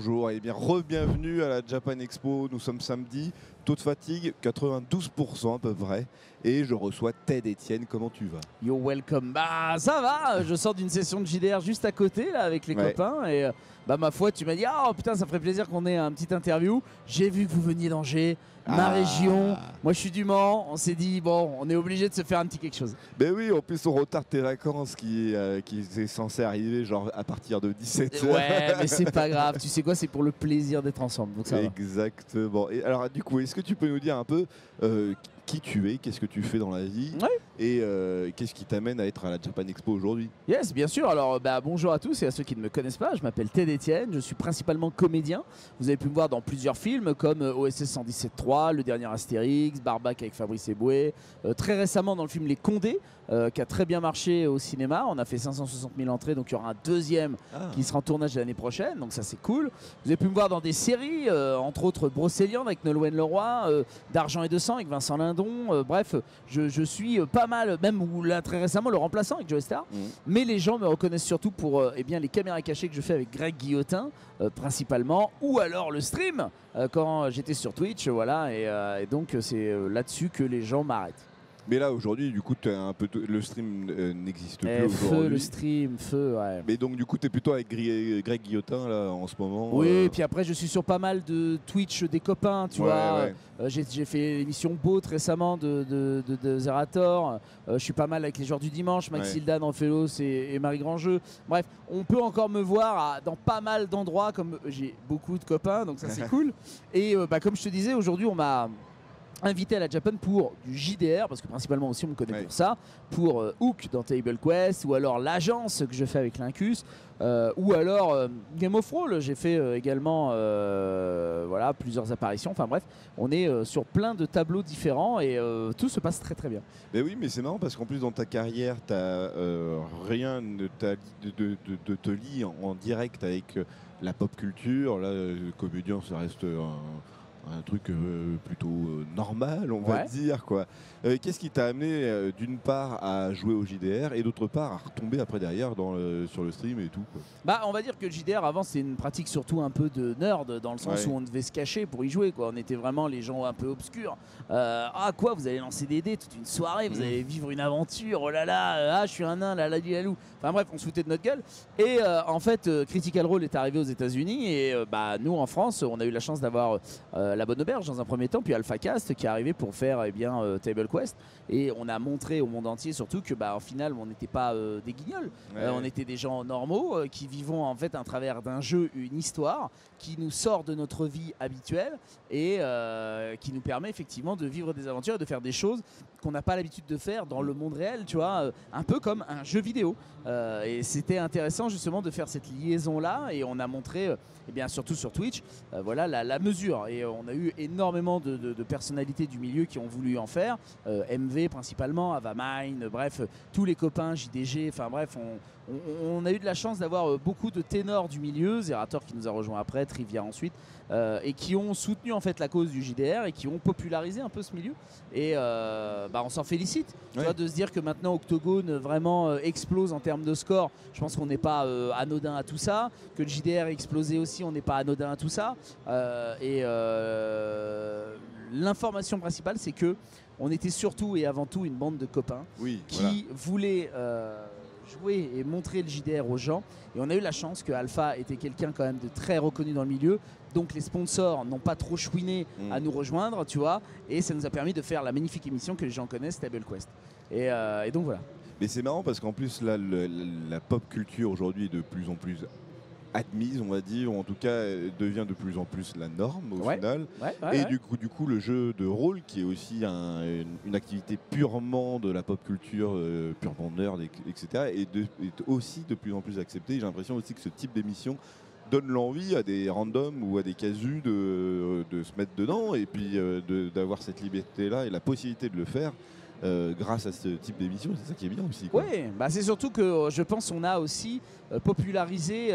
bonjour et bien re-bienvenue à la Japan Expo. Nous sommes samedi, taux de fatigue 92% à peu près. Et je reçois Ted Etienne, comment tu vas? You're welcome. Bah ça va, je sors d'une session de JDR juste à côté là avec les copains et bah ma foi tu m'as dit oh putain ça ferait plaisir qu'on ait un petit interview. J'ai vu que vous veniez d'Angers, ma région, moi je suis du Mans, on s'est dit bon on est obligé de se faire un petit quelque chose. Ben oui, en plus on retarde tes vacances qui est censé arriver genre à partir de 17h. Ouais mais c'est pas grave, tu sais quoi, c'est pour le plaisir d'être ensemble donc ça va. Exactement. Et alors du coup, est-ce que tu peux nous dire un peu qui tu es, qu'est-ce que tu fais dans la vie et qu'est-ce qui t'amène à être à la Japan Expo aujourd'hui? Yes, bien sûr. Alors, bonjour à tous et à ceux qui ne me connaissent pas. Je m'appelle Ted Etienne, je suis principalement comédien. Vous avez pu me voir dans plusieurs films comme OSS 117.3, Le Dernier Astérix, Barbac avec Fabrice Eboué. Très récemment dans le film Les Condés, qui a très bien marché au cinéma. On a fait 560 000 entrées, donc il y aura un deuxième qui sera en tournage l'année prochaine. Donc ça, c'est cool. Vous avez pu me voir dans des séries, entre autres Brocéliande avec Nolwenn Leroy, D'Argent et de Sang avec Vincent Lindon. Bref, je suis pas mal, même là, très récemment, le remplaçant avec Joe Star. Mais les gens me reconnaissent surtout pour les caméras cachées que je fais avec Greg Guillotin, principalement, ou alors le stream quand j'étais sur Twitch, voilà, et donc c'est là-dessus que les gens m'arrêtent. Mais là aujourd'hui, du coup, un peu le stream n'existe plus aujourd'hui. Feu le stream, feu, ouais. Mais donc du coup, tu es plutôt avec Greg Guillotin là en ce moment. Oui, et puis après, je suis sur pas mal de Twitch des copains, tu vois. J'ai fait l'émission Boat récemment de Zerator. Je suis pas mal avec les joueurs du dimanche, Max Hildan, Anfelos et Marie Grandjeu. Bref, on peut encore me voir dans pas mal d'endroits, comme j'ai beaucoup de copains, donc ça c'est cool. Et comme je te disais, aujourd'hui, on m'a invité à la Japan pour du JDR, parce que principalement aussi on me connaît pour ça, pour Hook dans Table Quest, ou alors l'agence que je fais avec l'Incus, ou alors Game of Thrones, j'ai fait également voilà, plusieurs apparitions, enfin bref, on est sur plein de tableaux différents et tout se passe très très bien. Mais oui, mais c'est marrant parce qu'en plus dans ta carrière, rien ne te lie en direct avec la pop culture. Là, comédien, ça reste un truc plutôt normal, on va dire quoi. Qu'est-ce qui t'a amené d'une part à jouer au JDR et d'autre part à retomber après derrière sur le stream et tout quoi? Bah on va dire que le JDR avant c'est une pratique surtout un peu de nerd dans le sens où on devait se cacher pour y jouer quoi. On était vraiment les gens un peu obscurs. Ah quoi, vous allez lancer des dés toute une soirée, vous allez vivre une aventure, oh là là, je suis un nain, là la lalou. Enfin bref, on se foutait de notre gueule. Et en fait Critical Role est arrivé aux États-Unis et nous en France on a eu la chance d'avoir La Bonne Auberge dans un premier temps, puis AlphaCast qui est arrivé pour faire Table Quest, et on a montré au monde entier surtout que au final on n'était pas des guignols, on était des gens normaux qui vivons en fait à travers d'un jeu une histoire qui nous sort de notre vie habituelle et qui nous permet effectivement de vivre des aventures et de faire des choses qu'on n'a pas l'habitude de faire dans le monde réel, tu vois, un peu comme un jeu vidéo. Et c'était intéressant justement de faire cette liaison là, et on a montré surtout sur Twitch voilà la mesure, et on a eu énormément de personnalités du milieu qui ont voulu en faire, MV principalement, Avamine, bref tous les copains, JDG, enfin bref on a eu de la chance d'avoir beaucoup de ténors du milieu, Zerator qui nous a rejoint après, Trivia ensuite, et qui ont soutenu en fait la cause du JDR et qui ont popularisé un peu ce milieu, et on s'en félicite, tu vois, de se dire que maintenant Octogone vraiment explose en termes de score. Je pense qu'on n'est pas anodin à tout ça, que le JDR a explosé aussi, on n'est pas anodin à tout ça, et l'information principale c'est que on était surtout et avant tout une bande de copains qui voulaient jouer et montrer le JDR aux gens, et on a eu la chance que Alpha était quelqu'un quand même de très reconnu dans le milieu, donc les sponsors n'ont pas trop chouiné à nous rejoindre, tu vois, et ça nous a permis de faire la magnifique émission que les gens connaissent, Table Quest, et donc voilà. Mais c'est marrant parce qu'en plus là, la pop culture aujourd'hui est de plus en plus admise, on va dire, ou en tout cas devient de plus en plus la norme au final. Et du coup, le jeu de rôle, qui est aussi une activité purement de la pop culture, purement nerd, etc., est aussi de plus en plus accepté. J'ai l'impression aussi que ce type d'émission donne l'envie à des randoms ou à des casus de se mettre dedans, et puis d'avoir cette liberté-là et la possibilité de le faire. Grâce à ce type d'émission, c'est ça qui est bien aussi. Oui, c'est surtout que je pense qu'on a aussi popularisé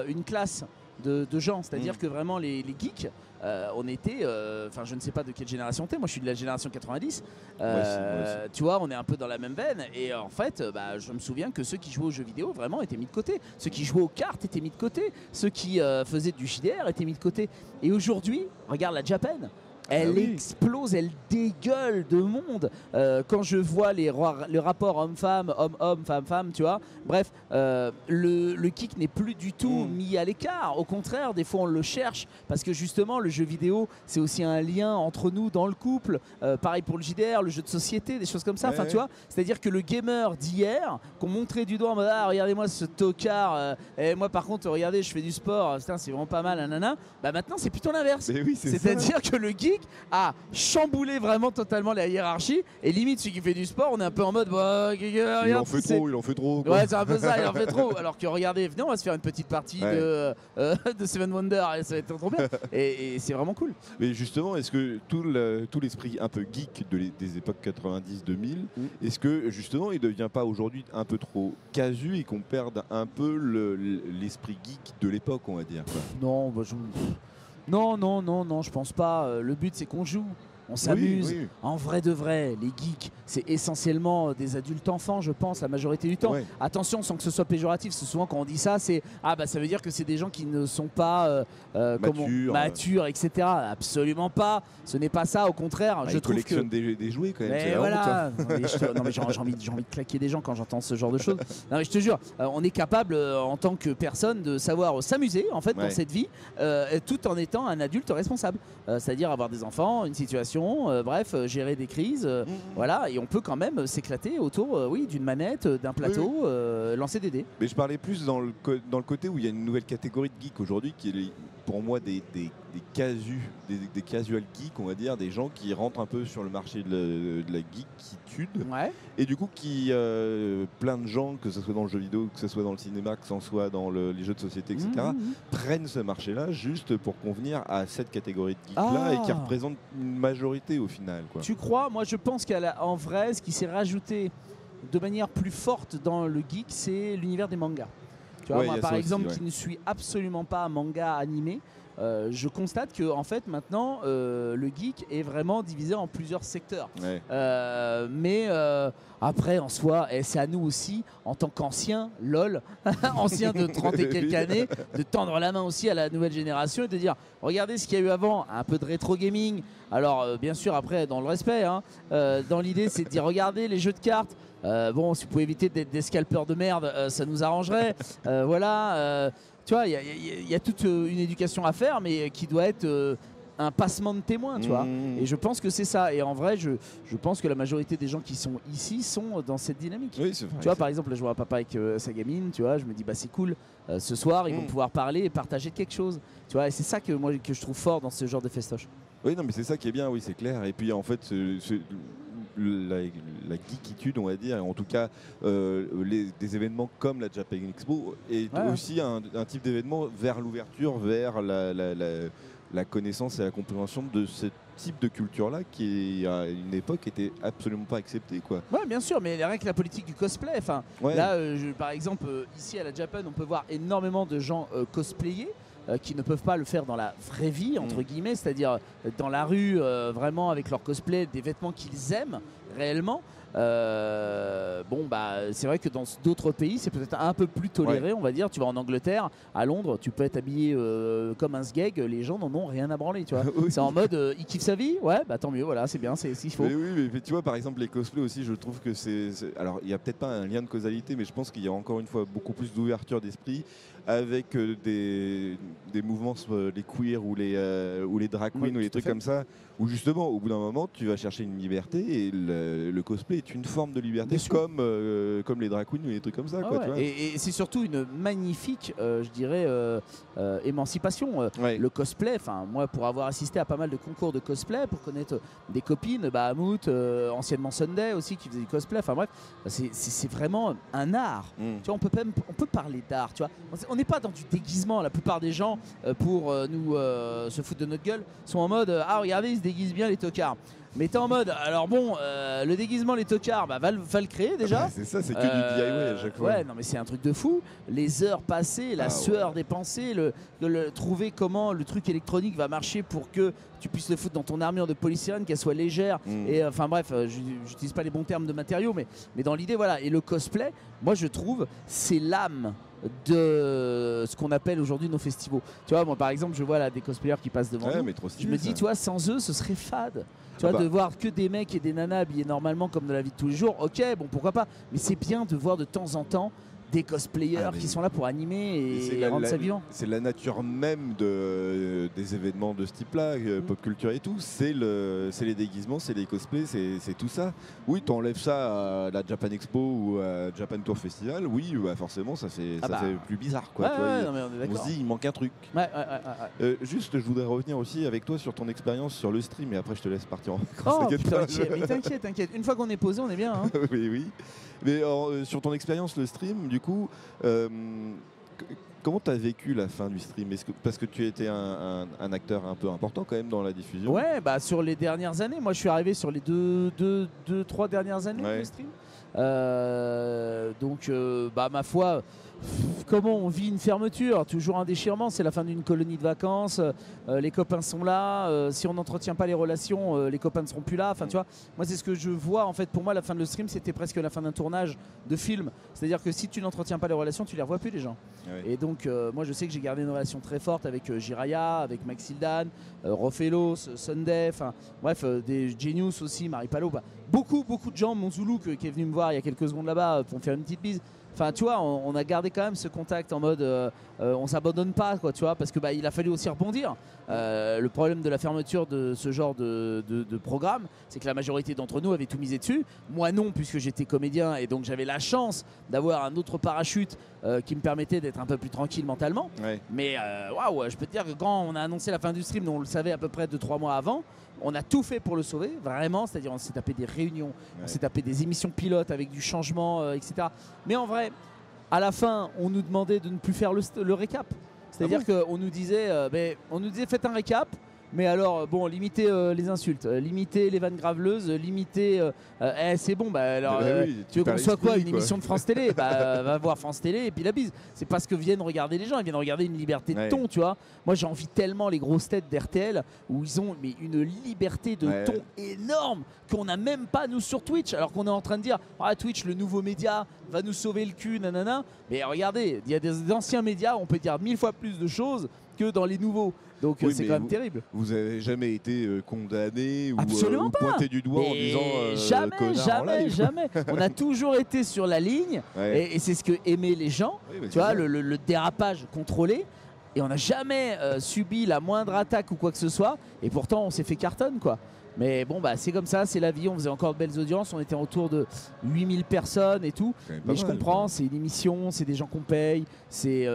une classe de gens. C'est-à-dire que vraiment les geeks, on était, enfin je ne sais pas de quelle génération t'es, moi je suis de la génération 90, moi aussi. tu vois, on est un peu dans la même veine et en fait je me souviens que ceux qui jouaient aux jeux vidéo vraiment étaient mis de côté, ceux qui jouaient aux cartes étaient mis de côté, ceux qui faisaient du JDR étaient mis de côté et aujourd'hui, regarde la Japan. Elle explose, elle dégueule de monde. Quand je vois le rapport homme-femme, homme-homme, femme-femme, tu vois. Bref, le geek n'est plus du tout mis à l'écart. Au contraire, des fois on le cherche parce que justement le jeu vidéo, c'est aussi un lien entre nous dans le couple. Pareil pour le JDR, le jeu de société, des choses comme ça. Enfin, tu vois, c'est-à-dire que le gamer d'hier, qu'on montrait du doigt en mode ah regardez-moi ce tocard, et moi par contre regardez je fais du sport, putain c'est vraiment pas mal, nanana. Bah maintenant c'est plutôt l'inverse. C'est-à-dire que le geek a chamboulé vraiment totalement la hiérarchie et limite celui qui fait du sport on est un peu en mode bah, il en fait trop quoi. Ouais c'est un peu ça, il en fait trop alors que regardez venez on va se faire une petite partie de Seven Wonders et ça va être trop bien et c'est vraiment cool. Mais justement est-ce que tout l'esprit un peu geek des époques 90-2000 est-ce que justement il devient pas aujourd'hui un peu trop casu et qu'on perde un peu l'esprit geek de l'époque on va dire quoi. Non bah, non, je pense pas. Le but, c'est qu'on joue. On s'amuse. Oui. En vrai de vrai, les geeks, c'est essentiellement des adultes enfants, je pense, la majorité du temps. Attention, sans que ce soit péjoratif, c'est souvent quand on dit ça, c'est ça veut dire que c'est des gens qui ne sont pas matures, etc. Absolument pas. Ce n'est pas ça, au contraire. Je collectionne des jouets quand même. Mais voilà. J'ai envie de claquer des gens quand j'entends ce genre de choses. Non, mais je te jure, on est capable en tant que personne de savoir s'amuser en fait dans cette vie, tout en étant un adulte responsable. C'est-à-dire avoir des enfants, une situation. Bref, gérer des crises, voilà, et on peut quand même s'éclater autour d'une manette, d'un plateau, lancer des dés. Mais je parlais plus dans le côté où il y a une nouvelle catégorie de geeks aujourd'hui qui est pour moi des casual geeks, on va dire, des gens qui rentrent un peu sur le marché de la geekitude. Et du coup, plein de gens, que ce soit dans le jeu vidéo, que ce soit dans le cinéma, que ce soit dans les jeux de société, etc., prennent ce marché-là juste pour convenir à cette catégorie de geeks-là et qui représente une majorité au final. Quoi. Tu crois? Moi, je pense qu'en vrai, ce qui s'est rajouté de manière plus forte dans le geek, c'est l'univers des mangas. Tu vois, moi, par exemple, qui ne suis absolument pas manga animé, je constate que en fait maintenant le geek est vraiment divisé en plusieurs secteurs. Mais après en soi, c'est à nous aussi en tant qu'anciens, lol, anciens de 30 et quelques années, de tendre la main aussi à la nouvelle génération et de dire regardez ce qu'il y a eu avant, un peu de rétro gaming. Alors bien sûr après dans le respect, dans l'idée c'est de dire regardez les jeux de cartes. Bon, si vous pouvez éviter d'être des scalpeurs de merde, ça nous arrangerait. Voilà. Tu vois, il y a toute une éducation à faire, mais qui doit être un passement de témoin, tu vois. Et je pense que c'est ça. Et en vrai, je pense que la majorité des gens qui sont ici sont dans cette dynamique. Oui, c'est vrai. Tu vois, par exemple, là, je vois papa avec sa gamine, tu vois, je me dis, bah c'est cool. Ce soir, ils vont pouvoir parler et partager quelque chose. Tu vois, et c'est ça que moi que je trouve fort dans ce genre de festoche. Oui, non, mais c'est ça qui est bien, oui, c'est clair. Et puis en fait, la geekitude, on va dire, en tout cas des événements comme la Japan Expo est aussi un type d'événement vers l'ouverture, vers la connaissance et la compréhension de ce type de culture-là qui, à une époque, était absolument pas accepté, quoi. Ouais, bien sûr, mais rien que la politique du cosplay. Enfin, là, par exemple, ici à la Japan, on peut voir énormément de gens cosplayer. Qui ne peuvent pas le faire dans la vraie vie, entre guillemets, c'est-à-dire dans la rue, vraiment avec leur cosplay, des vêtements qu'ils aiment réellement. Bon, bah, c'est vrai que dans d'autres pays, c'est peut-être un peu plus toléré, on va dire. Tu vas en Angleterre, à Londres, tu peux être habillé comme un sgeg, les gens n'en ont rien à branler, tu vois. C'est en mode, il kiffe sa vie, ouais, bah tant mieux, voilà, c'est bien, c'est ce qu'il faut. Mais tu vois, par exemple, les cosplays aussi, je trouve que alors, il n'y a peut-être pas un lien de causalité, mais je pense qu'il y a encore une fois beaucoup plus d'ouverture d'esprit avec des mouvements, les queer ou les drag queens ou les trucs comme ça, où justement, au bout d'un moment, tu vas chercher une liberté et le cosplay est une forme de liberté comme les drag queens ou les trucs comme ça. Quoi, tu vois. Et c'est surtout une magnifique, je dirais, émancipation. Le cosplay, enfin moi pour avoir assisté à pas mal de concours de cosplay, pour connaître des copines, Bahamut, anciennement Sunday aussi qui faisait du cosplay, enfin bref, c'est vraiment un art. Tu vois, on peut parler d'art, tu vois. On n'est pas dans du déguisement, la plupart des gens pour nous se foutre de notre gueule sont en mode ah regardez ils se déguisent bien les tocards. Mais t'es en mode, alors bon, le déguisement, les tocards, va le créer déjà. C'est ça, c'est que du DIY à chaque fois. Ouais, non mais c'est un truc de fou. Les heures passées, la sueur dépensée, trouver comment le truc électronique va marcher pour que tu puisses le foutre dans ton armure de policienne, qu'elle soit légère. Et enfin bref, j'utilise pas les bons termes de matériaux, mais dans l'idée, voilà. Et le cosplay, moi je trouve, c'est l'âme de ce qu'on appelle aujourd'hui nos festivals. Tu vois, moi par exemple, je vois là des cosplayers qui passent devant nous. Je me dis, tu vois, sans eux, ce serait fade. Tu vois, de voir que des mecs et des nanas habillés normalement comme dans la vie de tous les jours, ok, bon, pourquoi pas. Mais c'est bien de voir de temps en temps des cosplayers qui sont là pour animer et rendre ça vivant. C'est la nature même des événements de ce type-là, pop culture et tout. C'est les déguisements, c'est les cosplays, c'est tout ça. Oui, t'enlèves ça à la Japan Expo ou à Japan Tour Festival, oui, bah forcément, ça fait plus bizarre. Quoi, on se dit, il manque un truc. Juste, je voudrais revenir aussi avec toi sur ton expérience sur le stream et après, je te laisse partir en vacances. T'inquiète. Une fois qu'on est posé, on est bien. Hein. Oui. Mais sur ton expérience, le stream, du coup, comment tu as vécu la fin du stream? Parce que tu étais un acteur un peu important quand même dans la diffusion. Ouais, bah sur les dernières années. Moi, je suis arrivé sur les 3 dernières années du stream. Donc, ma foi, comment on vit une fermeture? Toujours un déchirement, c'est la fin d'une colonie de vacances, les copains sont là, si on n'entretient pas les relations, les copains ne seront plus là. Enfin, tu vois, moi c'est ce que je vois en fait. Pour moi, la fin de le stream, c'était presque la fin d'un tournage de film. C'est-à-dire que si tu n'entretiens pas les relations, tu les revois plus les gens. Et donc, moi je sais que j'ai gardé une relation très forte avec Jiraya, avec Maxildan, Rofelos, Sunday, enfin bref, des Genius aussi, Marie Palo. Beaucoup de gens, mon Zoulou qui est venu me voir il y a quelques secondes là-bas pour me faire une petite bise. Enfin, tu vois, on a gardé quand même ce contact en mode on s'abandonne pas, quoi, tu vois, parce que il a fallu aussi rebondir. Le problème de la fermeture de ce genre de programme, c'est que la majorité d'entre nous avaient tout misé dessus. Moi non, puisque j'étais comédien et donc j'avais la chance d'avoir un autre parachute qui me permettait d'être un peu plus tranquille mentalement. Mais waouh, je peux te dire que quand on a annoncé la fin du stream, on le savait à peu près 2-3 mois avant. On a tout fait pour le sauver, vraiment, c'est-à-dire on s'est tapé des réunions, on s'est tapé des émissions pilotes avec du changement, etc. Mais en vrai, à la fin, on nous demandait de ne plus faire le récap. C'est-à-dire qu'on nous disait, faites un récap. Mais alors, bon, limitez les insultes, limitez les vannes graveleuses, limitez. C'est bon, tu veux qu'on soit quoi? Une émission de France Télé? Va voir France Télé et puis la bise. C'est pas ce que viennent regarder les gens, ils viennent regarder une liberté de ton, tu vois. Moi, j'ai envie tellement les grosses têtes d'RTL où ils ont une liberté de ton énorme qu'on n'a même pas, nous, sur Twitch. Alors qu'on est en train de dire, Twitch, le nouveau média, va nous sauver le cul, nanana. Mais regardez, il y a des anciens médias, on peut dire 1000 fois plus de choses que dans les nouveaux. Donc c'est quand même terrible. Vous avez jamais été condamné ou pointé du doigt en disant jamais. On a toujours été sur la ligne et c'est ce que aimaient les gens. Tu vois, le dérapage contrôlé. Et on n'a jamais subi la moindre attaque ou quoi que ce soit. Et pourtant, on s'est fait cartonne, quoi. Mais bon, c'est comme ça, c'est la vie. On faisait encore de belles audiences. On était autour de 8000 personnes et tout. Mais je comprends, c'est une émission, c'est des gens qu'on paye, c'est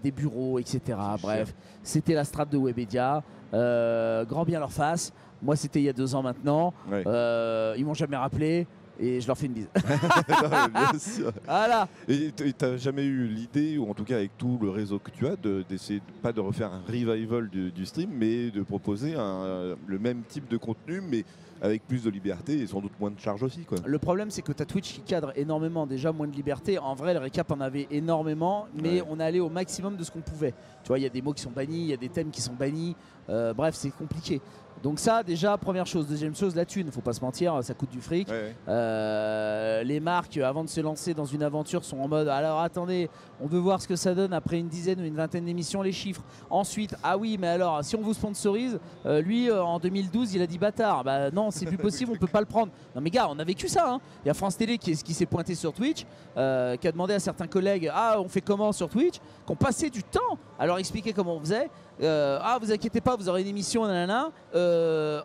des bureaux, etc. Bref, c'était la strate de Webedia. Grand bien leur face. Moi, c'était il y a 2 ans maintenant. Ils m'ont jamais rappelé. Et je leur fais une bise. Non, bien sûr. Voilà. Et t'as jamais eu l'idée, ou en tout cas avec tout le réseau que tu as, d'essayer pas de refaire un revival du stream, mais de proposer le même type de contenu, mais avec plus de liberté et sans doute moins de charge aussi, quoi. Le problème, c'est que tu as Twitch qui cadre énormément, déjà moins de liberté. En vrai, le récap en avait énormément, mais on allait au maximum de ce qu'on pouvait. Tu vois, il y a des mots qui sont bannis, il y a des thèmes qui sont bannis. Bref, c'est compliqué. Donc ça, déjà, première chose. Deuxième chose, la thune, faut pas se mentir, ça coûte du fric. Les marques, avant de se lancer dans une aventure, sont en mode, alors attendez, on veut voir ce que ça donne après une dizaine ou une vingtaine d'émissions, les chiffres. Ensuite, ah oui, mais alors, si on vous sponsorise, lui, en 2012, il a dit bâtard. Bah non, c'est plus possible, on peut pas le prendre. Non mais gars, on a vécu ça, hein. Il y a France Télé qui s'est pointé sur Twitch, qui a demandé à certains collègues, on fait comment sur Twitch, qui ont passé du temps à leur expliquer comment on faisait. Vous inquiétez pas, vous aurez une émission, nanana,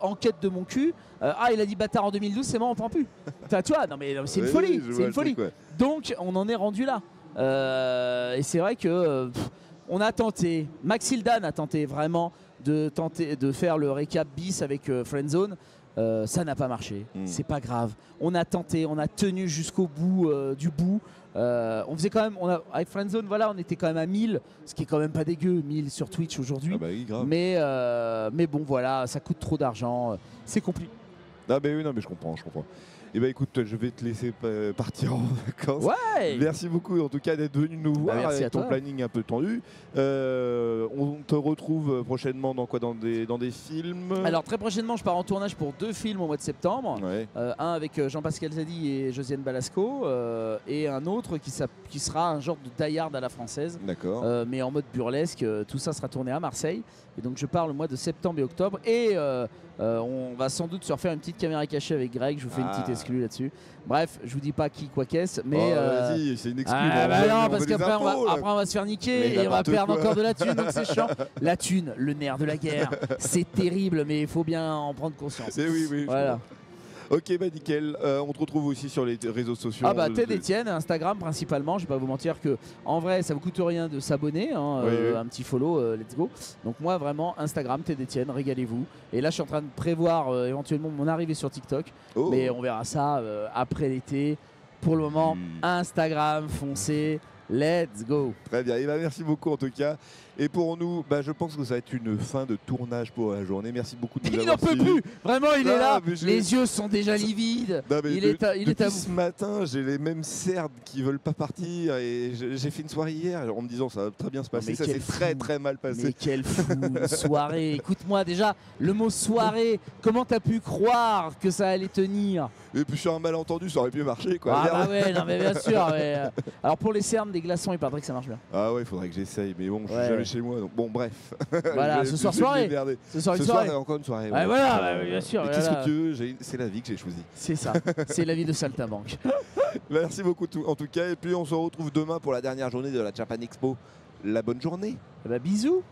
enquête de mon cul. Il a dit bâtard en 2012, c'est bon, on prend plus. Enfin, tu vois, non mais c'est une folie, c'est une folie. Donc on en est rendu là. Et c'est vrai que on a tenté, Maxildan a tenté vraiment de faire le récap bis avec Friendzone. Ça n'a pas marché, c'est pas grave. On a tenté, on a tenu jusqu'au bout du bout. On faisait quand même, avec Friendzone, voilà, on était quand même à 1000, ce qui est quand même pas dégueu, 1000 sur Twitch aujourd'hui. Oui, grave. Mais bon, voilà, ça coûte trop d'argent, c'est compliqué. Ah ben oui, non mais je comprends. Eh ben écoute, je vais te laisser partir en vacances. Ouais. Merci beaucoup en tout cas d'être venu nous voir avec ton planning un peu tendu. On te retrouve prochainement dans quoi, dans des films? Alors très prochainement, je pars en tournage pour 2 films au mois de septembre. Ouais. Un avec Jean-Pascal Zadi et Josiane Balasco et un autre qui sera un genre de die-hard à la française. D'accord. Mais en mode burlesque. Tout ça sera tourné à Marseille. Et donc je pars le mois de septembre et octobre. Et on va sans doute se refaire une petite caméra cachée avec Greg. Je vous fais une petite exclue là-dessus. Bref, je vous dis pas qui, quoi, qu'est-ce. Mais vas-y, c'est une exclue. Non, parce qu'après on va se faire niquer et on va perdre encore de la thune. Donc c'est chiant. La thune, le nerf de la guerre. C'est terrible, mais il faut bien en prendre conscience. Oui. Voilà. Ok, bah nickel. On te retrouve aussi sur les réseaux sociaux. Ah bah Ted Etienne, Instagram principalement. Je vais pas vous mentir que en vrai ça vous coûte rien de s'abonner, hein, un petit follow, let's go. Donc moi vraiment Instagram Ted Etienne, régalez-vous. Et là je suis en train de prévoir éventuellement mon arrivée sur TikTok, mais on verra ça après l'été. Pour le moment, Instagram, foncez. Let's go. Très bien, et bah, merci beaucoup en tout cas. Et pour nous, je pense que ça va être une fin de tournage pour la journée. Merci beaucoup de nous avoir suivis. Il n'en peut plus. Vraiment, il est là. Les yeux sont déjà livides. Il est à vous. Ce matin, j'ai les mêmes cernes qui veulent pas partir. Et j'ai fait une soirée hier en me disant ça va très bien se passer. Ça s'est très mal passé. Mais quelle soirée. Écoute-moi déjà, le mot soirée, comment t'as pu croire que ça allait tenir? Et puis sur un malentendu, ça aurait pu marcher, quoi. Ah bah ouais, non mais bien sûr. Alors pour les cernes des glaçons, il paraît que ça marche bien. Ah ouais, il faudrait que j'essaye. Mais bon, je suis jamais chez moi. Donc bon, bref. Voilà, ce soir soirée. Ce soir, encore une soirée. Ouais, voilà, bien sûr. Mais qu'est-ce que tu veux? C'est la vie que j'ai choisie. C'est ça. C'est la vie de saltimbanque. Merci beaucoup en tout cas. Et puis on se retrouve demain pour la dernière journée de la Japan Expo. La bonne journée. Bah bisous.